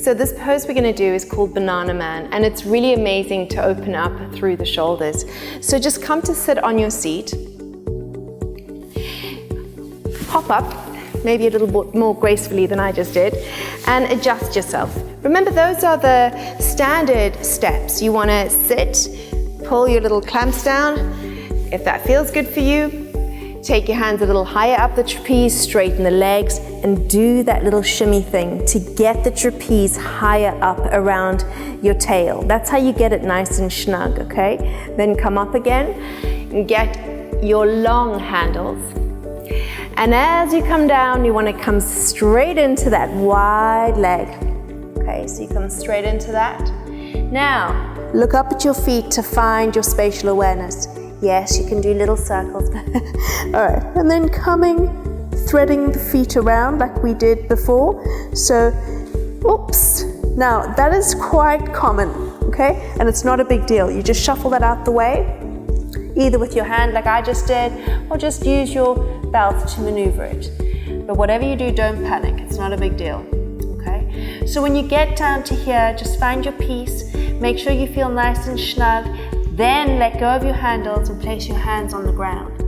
So this pose we're going to do is called Banana Man, and it's really amazing to open up through the shoulders. So just come to sit on your seat. Hop up, maybe a little bit more gracefully than I just did, and adjust yourself. Remember, those are the standard steps. You want to sit, pull your little clamps down. If that feels good for you, take your hands a little higher up the trapeze, straighten the legs, and do that little shimmy thing to get the trapeze higher up around your tail. That's how you get it nice and snug, okay? Then come up again and get your long handles. And as you come down, you want to come straight into that wide leg. Okay, so you come straight into that. Now, look up at your feet to find your spatial awareness. Yes, you can do little circles. All right, and then threading the feet around like we did before. So, oops. Now, that is quite common, okay? And it's not a big deal. You just shuffle that out the way, either with your hand like I just did, or just use your belt to maneuver it. But whatever you do, don't panic. It's not a big deal, okay? So when you get down to here, just find your piece. Make sure you feel nice and snug. Then let go of your handles and place your hands on the ground.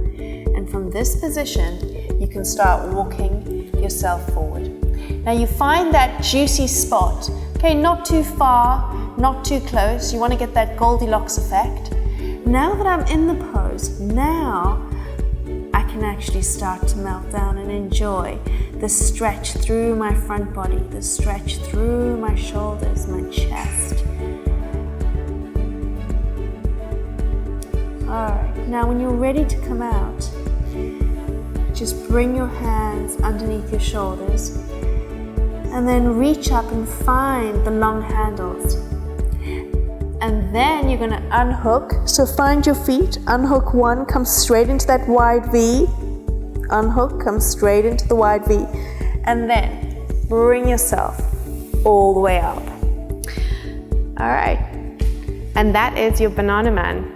And from this position, you can start walking yourself forward. Now you find that juicy spot. Okay, not too far, not too close. You want to get that Goldilocks effect. Now that I'm in the pose, now I can actually start to melt down and enjoy the stretch through my front body, the stretch through my shoulders, my chest. Alright, now when you're ready to come out, just bring your hands underneath your shoulders and then reach up and find the long handles. And then you're going to unhook. So find your feet, unhook one, come straight into that wide V. Unhook, come straight into the wide V. And then bring yourself all the way up. All right. And that is your Banana Man.